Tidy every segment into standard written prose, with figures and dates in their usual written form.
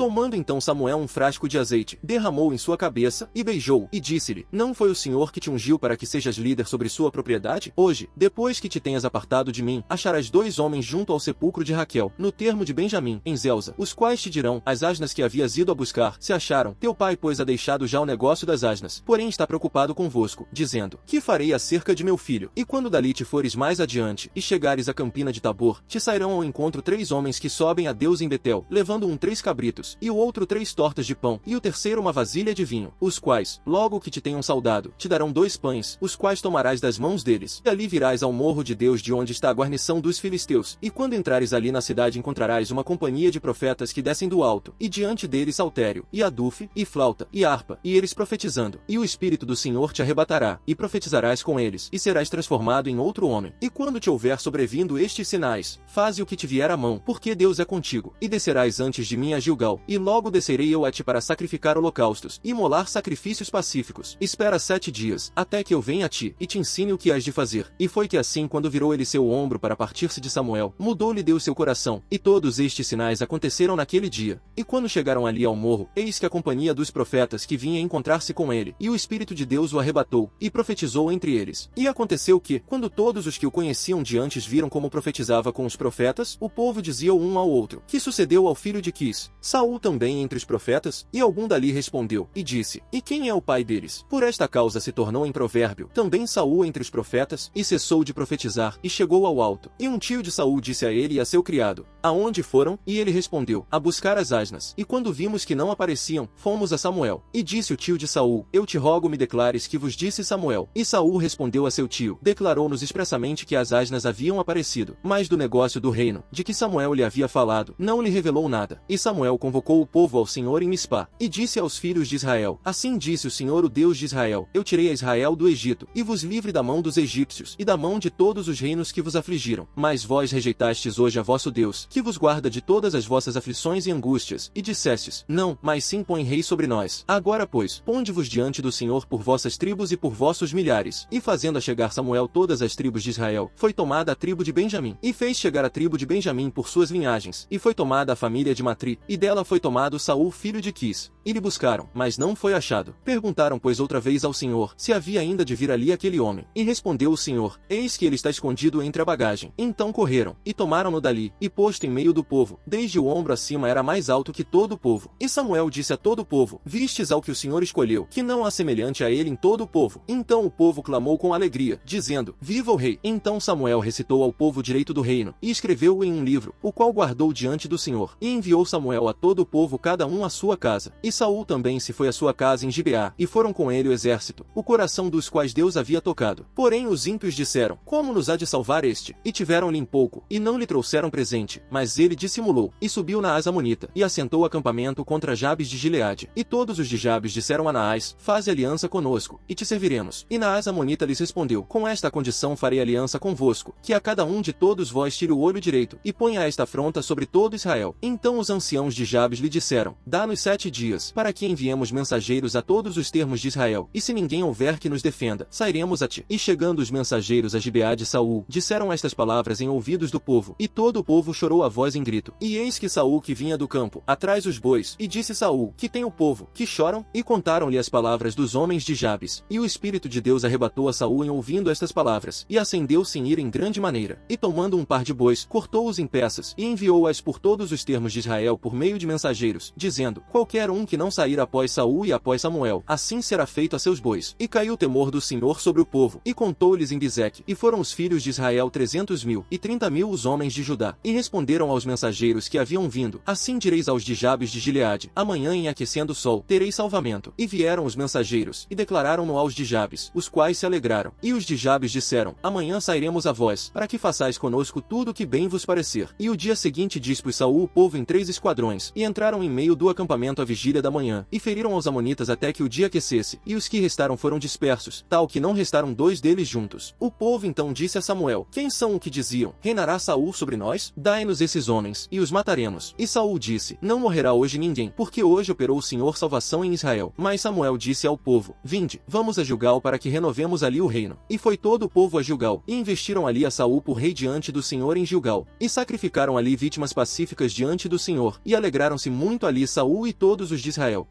Tomando então Samuel um frasco de azeite, derramou em sua cabeça, e beijou, e disse-lhe: Não foi o Senhor que te ungiu para que sejas líder sobre sua propriedade? Hoje, depois que te tenhas apartado de mim, acharás 2 homens junto ao sepulcro de Raquel, no termo de Benjamim, em Zelza, os quais te dirão: as asnas que havias ido a buscar, se acharam. Teu pai, pois, ha deixado já o negócio das asnas, porém está preocupado convosco, dizendo: Que farei acerca de meu filho? E quando dali te fores mais adiante, e chegares à campina de Tabor, te sairão ao encontro 3 homens que sobem a Deus em Betel, levando um 3 cabritos, e o outro 3 tortas de pão, e o terceiro uma vasilha de vinho, os quais, logo que te tenham saudado, te darão 2 pães, os quais tomarás das mãos deles, e ali virás ao morro de Deus, de onde está a guarnição dos filisteus, e quando entrares ali na cidade encontrarás uma companhia de profetas que descem do alto, e diante deles saltério, e adufe, e flauta, e harpa, e eles profetizando, e o Espírito do Senhor te arrebatará, e profetizarás com eles, e serás transformado em outro homem. E quando te houver sobrevindo estes sinais, faze o que te vier à mão, porque Deus é contigo, e descerás antes de mim a Gilgal, e logo descerei eu a ti para sacrificar holocaustos, e molar sacrifícios pacíficos. Espera 7 dias, até que eu venha a ti, e te ensine o que has de fazer. E foi que assim, quando virou ele seu ombro para partir-se de Samuel, mudou-lhe Deus seu coração, e todos estes sinais aconteceram naquele dia. E quando chegaram ali ao morro, eis que a companhia dos profetas que vinha encontrar-se com ele, e o Espírito de Deus o arrebatou, e profetizou entre eles. E aconteceu que, quando todos os que o conheciam de antes viram como profetizava com os profetas, o povo dizia um ao outro: Que sucedeu ao filho de Quis? Saul também entre os profetas? E algum dali respondeu, e disse: E quem é o pai deles? Por esta causa se tornou em provérbio também Saul entre os profetas, e cessou de profetizar, e chegou ao alto. E um tio de Saul disse a ele e a seu criado: Aonde foram? E ele respondeu: A buscar as asnas. E quando vimos que não apareciam, fomos a Samuel. E disse o tio de Saul: Eu te rogo me declares que vos disse Samuel. E Saul respondeu a seu tio: Declarou-nos expressamente que as asnas haviam aparecido, mas do negócio do reino, de que Samuel lhe havia falado, não lhe revelou nada. E Samuel convocou o povo ao Senhor em Mispá, e disse aos filhos de Israel: Assim disse o Senhor, o Deus de Israel: Eu tirei a Israel do Egito, e vos livre da mão dos egípcios, e da mão de todos os reinos que vos afligiram. Mas vós rejeitastes hoje a vosso Deus, que vos guarda de todas as vossas aflições e angústias, e dissestes: Não, mas sim põe rei sobre nós. Agora, pois, ponde-vos diante do Senhor por vossas tribos e por vossos milhares. E fazendo a chegar Samuel todas as tribos de Israel, foi tomada a tribo de Benjamim, e fez chegar a tribo de Benjamim por suas linhagens, e foi tomada a família de Matri, e dela foi tomado Saul filho de Quis. E lhe buscaram, mas não foi achado. Perguntaram, pois, outra vez ao Senhor, se havia ainda de vir ali aquele homem. E respondeu o Senhor: Eis que ele está escondido entre a bagagem. Então correram, e tomaram-no dali, e posto em meio do povo, desde o ombro acima era mais alto que todo o povo. E Samuel disse a todo o povo: Vistes ao que o Senhor escolheu, que não há semelhante a ele em todo o povo. Então o povo clamou com alegria, dizendo: Viva o rei! Então Samuel recitou ao povo o direito do reino, e escreveu-o em um livro, o qual guardou diante do Senhor. E enviou Samuel a todo o povo, cada um à sua casa. E Saul também se foi à sua casa em Gibeá, e foram com ele o exército, o coração dos quais Deus havia tocado. Porém os ímpios disseram: Como nos há de salvar este? E tiveram-lhe em pouco, e não lhe trouxeram presente. Mas ele dissimulou, e subiu Naás amonita, e assentou acampamento contra Jabes de Gileade. E todos os de Jabes disseram a Naás: Faze aliança conosco, e te serviremos. E Naás amonita lhes respondeu: Com esta condição farei aliança convosco, que a cada um de todos vós tire o olho direito, e ponha esta afronta sobre todo Israel. Então os anciãos de Jabes lhe disseram: Dá-nos 7 dias, para que enviemos mensageiros a todos os termos de Israel, e se ninguém houver que nos defenda, sairemos a ti. E chegando os mensageiros a Gibeá de Saul, disseram estas palavras em ouvidos do povo, e todo o povo chorou a voz em grito. E eis que Saul que vinha do campo, atrás os bois, e disse Saul: Que tem o povo, que choram? E contaram-lhe as palavras dos homens de Jabes. E o Espírito de Deus arrebatou a Saul em ouvindo estas palavras, e acendeu-se em ira em grande maneira. E tomando um par de bois, cortou-os em peças, e enviou-as por todos os termos de Israel por meio de mensageiros, dizendo: Qualquer um que não sair após Saul e após Samuel, assim será feito a seus bois. E caiu o temor do Senhor sobre o povo, e contou-lhes em Bizeque, e foram os filhos de Israel 300.000, e 30.000 os homens de Judá. E responderam aos mensageiros que haviam vindo: Assim direis aos de Jabes de Gileade: Amanhã em aquecendo o sol, tereis salvamento. E vieram os mensageiros, e declararam-no aos de Jabes, os quais se alegraram. E os de Jabes disseram: Amanhã sairemos a vós, para que façais conosco tudo o que bem vos parecer. E o dia seguinte dispôs Saul o povo em 3 esquadrões, e entraram em meio do acampamento à vigília da manhã, e feriram aos amonitas até que o dia aquecesse, e os que restaram foram dispersos, tal que não restaram 2 deles juntos. O povo então disse a Samuel: Quem são o que diziam: Reinará Saul sobre nós? Dai-nos esses homens, e os mataremos. E Saul disse: Não morrerá hoje ninguém, porque hoje operou o Senhor salvação em Israel. Mas Samuel disse ao povo: Vinde, vamos a Gilgal para que renovemos ali o reino. E foi todo o povo a Gilgal, e investiram ali a Saul por rei diante do Senhor em Gilgal. E sacrificaram ali vítimas pacíficas diante do Senhor, e alegraram-se Alegraram-se muito ali Saul e todos os de Israel.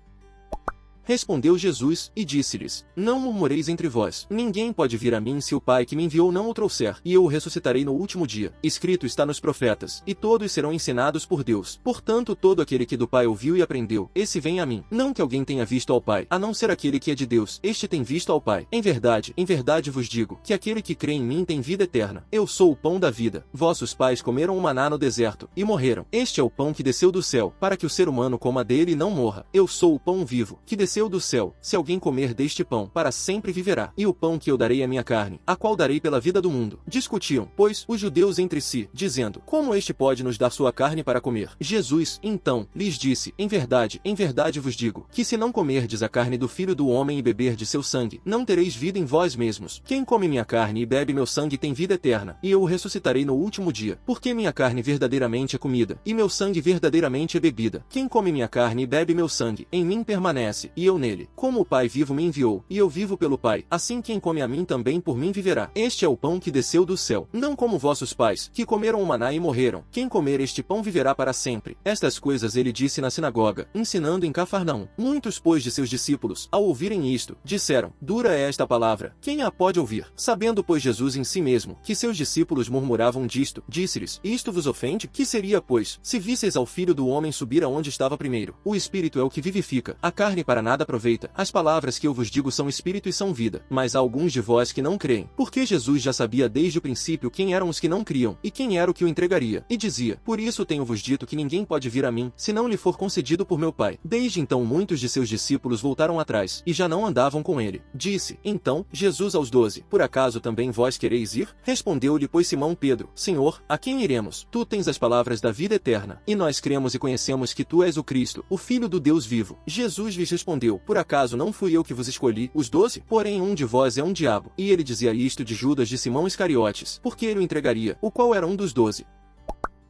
Respondeu Jesus, e disse-lhes: Não murmureis entre vós. Ninguém pode vir a mim se o Pai que me enviou não o trouxer, e eu o ressuscitarei no último dia. Escrito está nos profetas, e todos serão ensinados por Deus. Portanto, todo aquele que do Pai ouviu e aprendeu, esse vem a mim. Não que alguém tenha visto ao Pai, a não ser aquele que é de Deus, este tem visto ao Pai. Em verdade vos digo, que aquele que crê em mim tem vida eterna. Eu sou o pão da vida. Vossos pais comeram o maná no deserto, e morreram. Este é o pão que desceu do céu, para que o ser humano coma dele e não morra. Eu sou o pão vivo, que desceu do céu. Se alguém comer deste pão, para sempre viverá. E o pão que eu darei é minha carne, a qual darei pela vida do mundo. Discutiam, pois, os judeus entre si, dizendo: Como este pode nos dar sua carne para comer? Jesus, então, lhes disse: Em verdade vos digo, que se não comerdes a carne do Filho do Homem e beberdes seu sangue, não tereis vida em vós mesmos. Quem come minha carne e bebe meu sangue tem vida eterna, e eu o ressuscitarei no último dia. Porque minha carne verdadeiramente é comida, e meu sangue verdadeiramente é bebida. Quem come minha carne e bebe meu sangue, em mim permanece, e eu nele. Como o Pai vivo me enviou, e eu vivo pelo Pai, assim quem come a mim também por mim viverá. Este é o pão que desceu do céu, não como vossos pais, que comeram o maná e morreram. Quem comer este pão viverá para sempre. Estas coisas ele disse na sinagoga, ensinando em Cafarnaum. Muitos, pois, de seus discípulos, ao ouvirem isto, disseram: Dura é esta palavra, quem a pode ouvir? Sabendo, pois, Jesus em si mesmo, que seus discípulos murmuravam disto, disse-lhes: Isto vos ofende? Que seria, pois, se visseis ao Filho do Homem subir aonde estava primeiro? O Espírito é o que vivifica, a carne para nada aproveita. As palavras que eu vos digo são espírito e são vida, mas há alguns de vós que não creem. Porque Jesus já sabia desde o princípio quem eram os que não criam, e quem era o que o entregaria. E dizia: Por isso tenho-vos dito que ninguém pode vir a mim, se não lhe for concedido por meu Pai. Desde então muitos de seus discípulos voltaram atrás, e já não andavam com ele. Disse, então, Jesus aos 12: Por acaso também vós quereis ir? Respondeu-lhe, pois, Simão Pedro: Senhor, a quem iremos? Tu tens as palavras da vida eterna, e nós cremos e conhecemos que tu és o Cristo, o Filho do Deus vivo. Jesus lhes respondeu: Por acaso não fui eu que vos escolhi, os 12? Porém um de vós é um diabo. E ele dizia isto de Judas de Simão Iscariotes, porque ele o entregaria, o qual era um dos 12.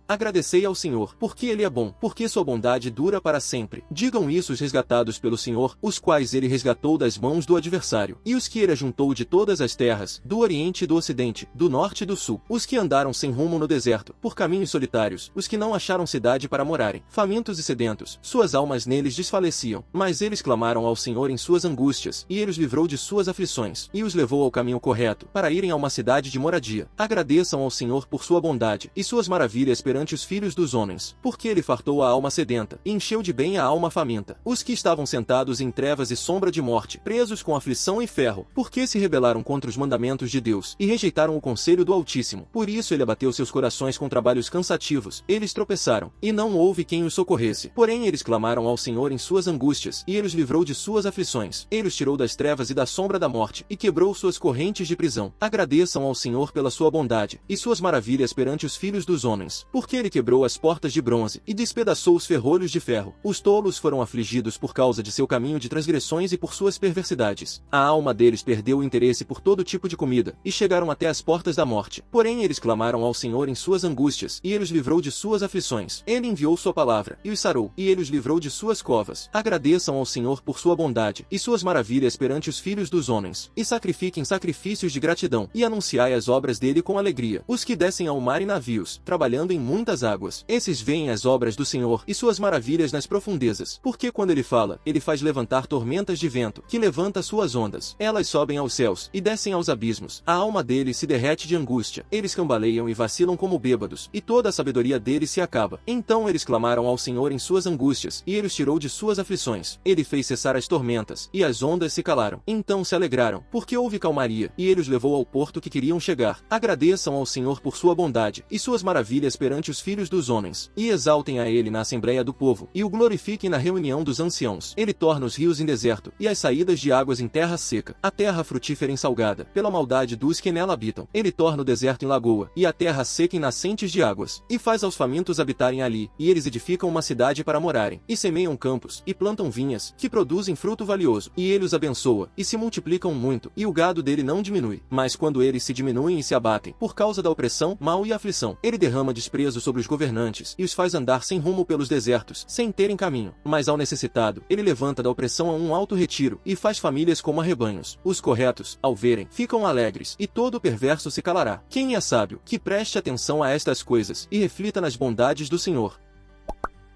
Agradecei ao Senhor, porque Ele é bom, porque sua bondade dura para sempre. Digam isso os resgatados pelo Senhor, os quais Ele resgatou das mãos do adversário, e os que Ele ajuntou de todas as terras, do Oriente e do Ocidente, do Norte e do Sul, os que andaram sem rumo no deserto, por caminhos solitários, os que não acharam cidade para morarem, famintos e sedentos, suas almas neles desfaleciam, mas eles clamaram ao Senhor em suas angústias, e Ele os livrou de suas aflições, e os levou ao caminho correto, para irem a uma cidade de moradia. Agradeçam ao Senhor por sua bondade, e suas maravilhas perante os filhos dos homens, porque ele fartou a alma sedenta, e encheu de bem a alma faminta. Os que estavam sentados em trevas e sombra de morte, presos com aflição e ferro, porque se rebelaram contra os mandamentos de Deus, e rejeitaram o conselho do Altíssimo. Por isso ele abateu seus corações com trabalhos cansativos, eles tropeçaram, e não houve quem os socorresse. Porém eles clamaram ao Senhor em suas angústias, e ele os livrou de suas aflições. Ele os tirou das trevas e da sombra da morte, e quebrou suas correntes de prisão. Agradeçam ao Senhor pela sua bondade, e suas maravilhas perante os filhos dos homens, porque ele quebrou as portas de bronze, e despedaçou os ferrolhos de ferro. Os tolos foram afligidos por causa de seu caminho de transgressões e por suas perversidades. A alma deles perdeu o interesse por todo tipo de comida, e chegaram até as portas da morte. Porém eles clamaram ao Senhor em suas angústias, e ele os livrou de suas aflições. Ele enviou sua palavra, e os sarou, e ele os livrou de suas covas. Agradeçam ao Senhor por sua bondade, e suas maravilhas perante os filhos dos homens, e sacrifiquem sacrifícios de gratidão, e anunciai as obras dele com alegria. Os que descem ao mar em navios, trabalhando em muitas águas, esses veem as obras do Senhor, e suas maravilhas nas profundezas. Porque quando ele fala, ele faz levantar tormentas de vento, que levanta suas ondas. Elas sobem aos céus, e descem aos abismos. A alma deles se derrete de angústia. Eles cambaleiam e vacilam como bêbados, e toda a sabedoria deles se acaba. Então eles clamaram ao Senhor em suas angústias, e ele os tirou de suas aflições. Ele fez cessar as tormentas, e as ondas se calaram. Então se alegraram, porque houve calmaria, e ele os levou ao porto que queriam chegar. Agradeçam ao Senhor por sua bondade, e suas maravilhas perante os filhos dos homens, e exaltem a ele na assembleia do povo, e o glorifiquem na reunião dos anciãos. Ele torna os rios em deserto, e as saídas de águas em terra seca, a terra frutífera em salgada, pela maldade dos que nela habitam. Ele torna o deserto em lagoa, e a terra seca em nascentes de águas, e faz aos famintos habitarem ali, e eles edificam uma cidade para morarem, e semeiam campos, e plantam vinhas, que produzem fruto valioso, e ele os abençoa, e se multiplicam muito, e o gado dele não diminui. Mas quando eles se diminuem e se abatem, por causa da opressão, mal e aflição, ele derrama desprezo sobre os governantes, e os faz andar sem rumo pelos desertos, sem terem caminho. Mas ao necessitado, ele levanta da opressão a um alto retiro, e faz famílias como arrebanhos. Os corretos, ao verem, ficam alegres, e todo perverso se calará. Quem é sábio, que preste atenção a estas coisas, e reflita nas bondades do Senhor.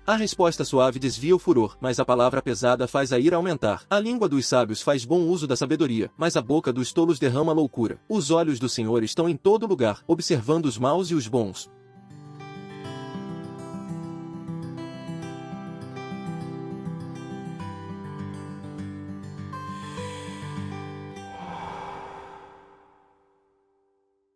A resposta suave desvia o furor, mas a palavra pesada faz a ira aumentar. A língua dos sábios faz bom uso da sabedoria, mas a boca dos tolos derrama loucura. Os olhos do Senhor estão em todo lugar, observando os maus e os bons.